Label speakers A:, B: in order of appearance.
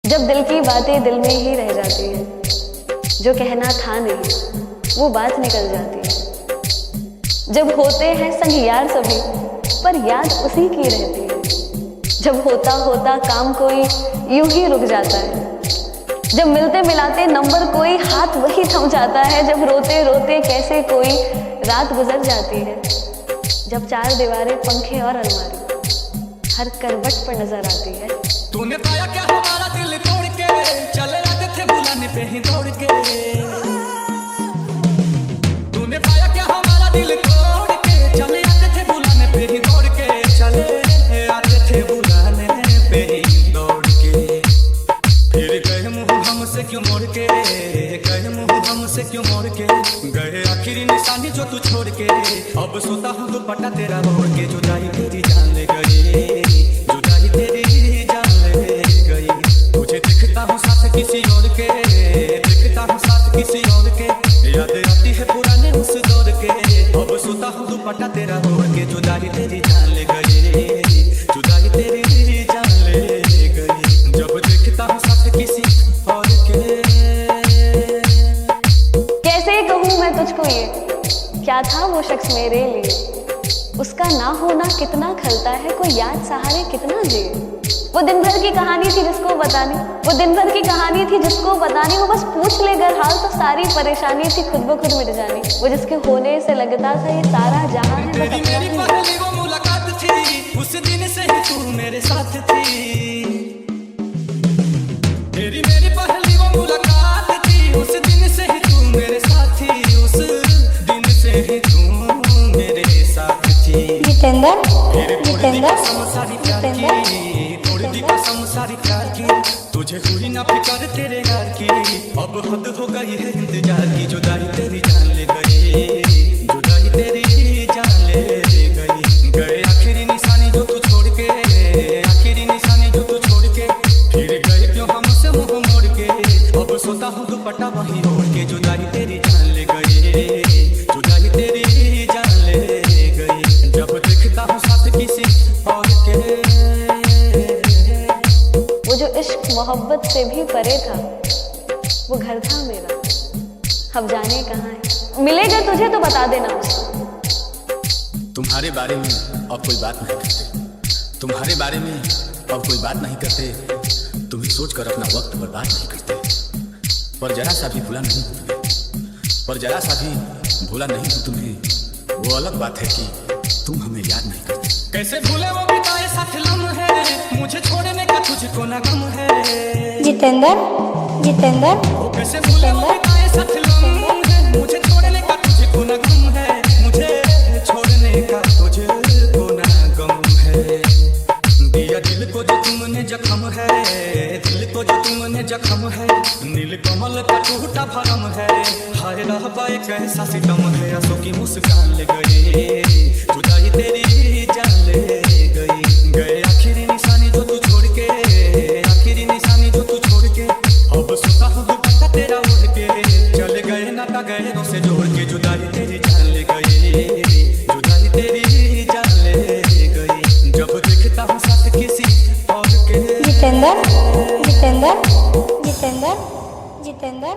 A: जब दिल की बातें दिल में ही रह जाती है, जो कहना था नहीं वो बात निकल जाती है। जब होते हैं संग यार सभी, पर याद उसी की रहती है। जब होता होता काम कोई यूं ही रुक जाता है, जब मिलते मिलाते नंबर कोई हाथ वही थम जाता है। जब रोते रोते कैसे कोई रात गुजर जाती है। जब चार दीवारें, पंखे और अलमारी हर करवट पर नजर आती है।
B: तूने पाया क्या हमारा दिल तोड़ के, चले आते थे बुलाने पे ही दौड़ के। तूने पाया क्या हमारा दिल तोड़ के, चले आते थे बुलाने पे ही दौड़ के। चले आते थे बुलाने पे ही दौड़ के। फिर गए मुँह हमसे क्यों मोड़ के, गए मुँह हमसे क्यों मोड़ के। गए आखिरी निशानी जो तू छोड़ के। अब सोता हूँ दुपट्टा तेरा ओढ़ के। जुदाई तेरी जान ले गई, जुदाई तेरी जान ले गई। तुझे दिखता हूँ साथ किसी और के, दिखता हूँ साथ किसी और के। याद आती है पुराने उस दौर के। अब सोता हूँ दुपट्टा तेरा ओढ़ के। जुदाई तेरी जान ले गई, जुदाई तेरी जान ले गई। जब दिखता हूँ साथ किसी और के।
A: कैसे कहूँ मैं तुझको ये, क्या था वो शख्स मेरे लिए। उसका ना होना कितना खलता है, कोई याद सहारे कितना जिए। वो दिन भर की कहानी थी जिसको बतानी, वो दिन भर की कहानी थी जिसको बतानी। वो बस पूछ ले घर हाल तो सारी परेशानी थी खुद ब खुद मिट जानी। वो जिसके होने से लगता था ये सारा जहां है।
B: तेरी मेरी पहली वो मुलाकात थी, उस दिन से ही तू मेरे साथ थी। तेरी मेरी पहली वो मुलाकात थी, उस दिन से ही तू मेरे साथ थी। उस दिन से ही तू मेरे साथ थी।
A: जितेंद्र,
B: थोड़ी दी कसम सारी प्यार की। तुझे हुई ना फिक्र तेरे यार की। अब हद हो गई है इंतजार की। जुदाई तेरी जान ले गई, जुदाई तेरी जान ले गई। गए आखिरी निशानी जो तू छोड़ के, आखिरी निशानी जो तू छोड़ के। फिर गए क्यों हमसे मुंह मोड़ के। अब सोता हूँ दुपट्टा वही ओढ़ के। जुदाई तेरी जान ले गई, जुदाई तेरी जान ले गई। जब दिखता हूँ साथ किसी और के।
A: वो जो इश्क मोहब्बत से भी परे था, वो घर था मेरा, अब जाने कहाँ है। मिलेगा तुझे तो बता देना मुझे।
C: तुम्हारे बारे में अब कोई बात नहीं करते, तुम्हारे बारे में अब कोई बात नहीं करते। तुम्हें सोचकर अपना वक्त बर्बाद नहीं करते। पर जरा सा भी भूला नहीं हूँ तुम्हें, पर जरा सा भी भूला नहीं हूँ तुम्हें। वो अलग बात है कि तुम हमें याद नहीं करते।
B: कैसे भूले वो बिताए साथ लम्हे, मुझे छोड़ने का तुझको ना गम है।
A: जितेंद्र, जितेंद्र,
B: कैसे भूले वो बिताए साथ लम्हे, मुझे छोड़ने का तुझको ना गम है। मुझे छोड़ने का तुझको ना गम है। दिया दिल को जो तुमने जख्म है, दिल को जो तुमने जख्म है। नील कमल का टूटा भरम है। हाय रहबा एक ऐसा सितम है। आंसू की मुस्कान ले गई, जुदाई तेरी जान ले गई। गए आखिरी निशानी जो तू छोड़ के, आखिरी निशानी जो तू छोड़ के। अब सोता हूँ दुपट्टा तेरा ओढ़ के। चले गए नाता गए से जोड़ के। जुदाई तेरी जान ले गई, जुदाई तेरी जान ले गई। जब देखता हूँ साथ किसी और के।
A: जितेंद्र, जितेंद्र, जितेंद्र, जितेंद्र।